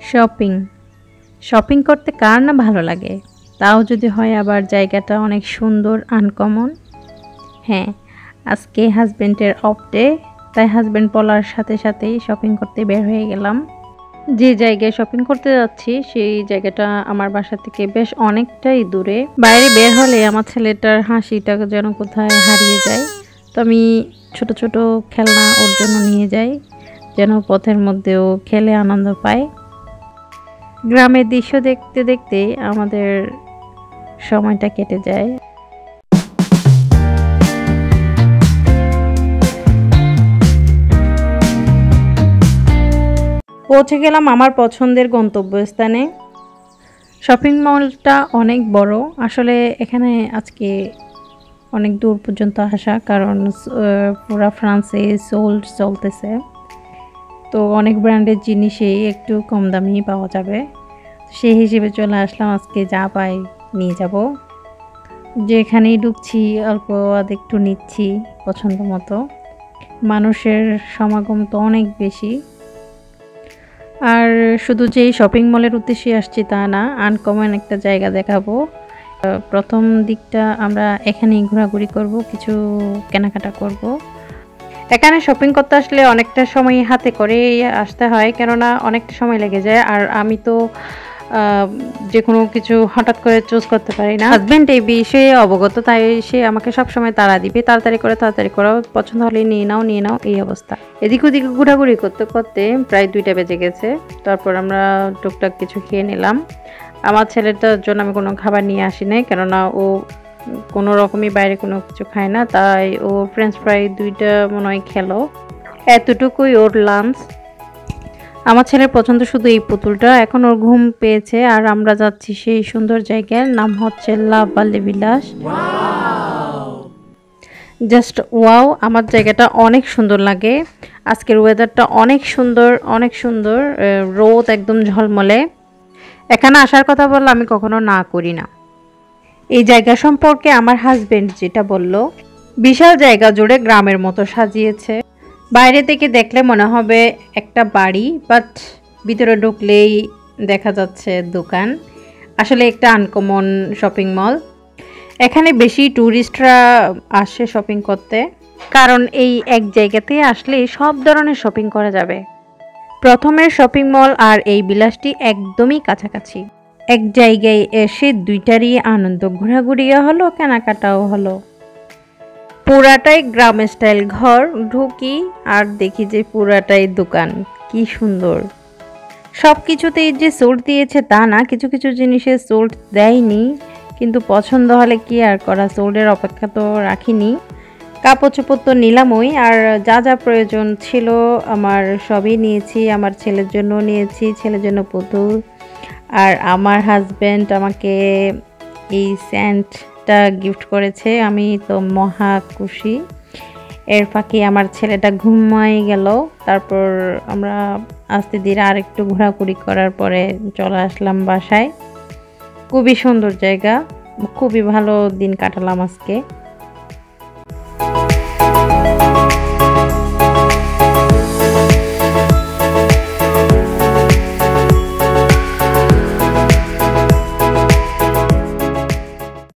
Shopping shopping করতে কার না ভালো লাগে, তাও যদি হয় আবার জায়গাটা অনেক সুন্দর, আনকমন। হ্যাঁ, আজকে হাজব্যান্ডের অফ ডে, তাই হাজব্যান্ড বলার সাথে সাথেই শপিং করতে বের হয়ে গেলাম। যে জায়গায় শপিং করতে যাচ্ছি সেই জায়গাটা আমার বাসা থেকে বেশ অনেকটাই দূরে। বাইরে বের হলে আমার ছেলেটার হাসিটা যেন কোথায় হারিয়ে যায়, তো আমি ছোট ছোট খেলনা ওর জন্য নিয়ে যাই, যেন পথের মধ্যেও খেলে আনন্দ পায়। গ্রামের দৃশ্য দেখতে দেখতে আমাদের সময়টা কেটে যায়। পৌঁছে গেলাম আমার পছন্দের গন্তব্যস্থানে। শপিং মলটা অনেক বড়, আসলে এখানে আজকে অনেক দূর পর্যন্ত আসা, কারণ পুরা ফ্রান্সে সোল্ড চলতেছে, তো অনেক ব্র্যান্ডের জিনিসই একটু কম দামেই পাওয়া যাবে। সেই হিসেবে চলে আসলাম, আজকে যা পাই নিয়ে যাব। যেখানেই ঢুকছি অল্প একটু নিচ্ছি পছন্দ মতো। মানুষের সমাগম তো অনেক বেশি। আর শুধু যেই শপিং মলের উদ্দেশ্যে আসছি তা না, আনকমন একটা জায়গা দেখাবো। প্রথম দিকটা আমরা এখানেই ঘোরাঘুরি করব, কিছু কেনাকাটা করব। এখানে শপিং করতে আসলে অনেকটা সময় হাতে করে আসতে হয়, কেননা অনেকটা সময় লেগে যায়। আর আমি তো যে কোনো কিছু হঠাৎ করে চুজ করতে পারি না। হাজব্যান্ড এই বিষয়ে অবগত, তাই সে আমাকে সবসময় তাড়া দিবে, তাড়াতাড়ি করো, পছন্দ হলে নিয়ে নাও, এই অবস্থা। এদিক ওদিক ঘোরাঘুরি করতে করতে প্রায় 2টা বেজে গেছে। তারপর আমরা টুকটাক কিছু খেয়ে নিলাম। আমার ছেলেটার জন্য আমি কোনো খাবার নিয়ে আসি নাই, কেননা ও কোনো রকমই বাইরে কোনো কিছু খায় না, তাই ও ফ্রেঞ্চ ফ্রাই 2টা মনে হয় খেলো, এতটুকুই ওর লাঞ্চ। আমার ছেলের পছন্দ শুধু এই পুতুলটা। এখন ওর ঘুম পেয়েছে আর আমরা যাচ্ছি সেই সুন্দর জায়গার নাম হচ্ছে লা ভালে বিলাস। জাস্ট ওয়াও, আমার জায়গাটা অনেক সুন্দর লাগে। আজকের ওয়েদারটা অনেক সুন্দর, রোদ একদম ঝলমলে। এখানে আসার কথা বললে আমি কখনো না করি না। এই জায়গা সম্পর্কে আমার হাজবেন্ড যেটা বলল, বিশাল জায়গা জুড়ে গ্রামের মতো সাজিয়েছে। বাইরে থেকে দেখলে মনে হবে একটা বাড়ি, বাট ভিতরে ঢুকলেই দেখা যাচ্ছে দোকান। আসলে একটা আনকমন শপিং মল। এখানে বেশি ট্যুরিস্টরা আসে শপিং করতে, কারণ এই এক জায়গাতে আসলে সব ধরনের শপিং করা যাবে। প্রথমের শপিং মল আর এই বিলাসটি একদমই কাছাকাছি। এক জায়গায় এসে দুইটারই আনন্দ, ঘোরাঘুরিও হলো, কেনাকাটাও হলো। পুরাটাই গ্রাম স্টাইল ঘর, ঢুকি আর দেখি যে পুরাটাই দোকান। কি সুন্দর! সব কিছুতেই যে সোল্ড দিয়েছে তা না, কিছু কিছু জিনিসে সোল্ড দেয়নি, কিন্তু পছন্দ হলে কি আর করা, সোল্ডের অপেক্ষা তো রাখিনি। কাপড় চোপড় তো নিলামই, আর যা যা প্রয়োজন ছিল আমার সবই নিয়েছি। আমার ছেলের জন্য নিয়েছি, ছেলের জন্য পুতুল। আর আমার হাজব্যান্ড আমাকে এই স্যান্ডটা গিফট করেছে, আমি তো মহা খুশি। এর ফাঁকে আমার ছেলেটা ঘুমাই গেল। তারপর আমরা আস্তে ধীরে আরেকটু ঘোরাঘুরি করার পরে চলে আসলাম বাসায়। খুবই সুন্দর জায়গা, খুবই ভালো দিন কাটালাম আজকে।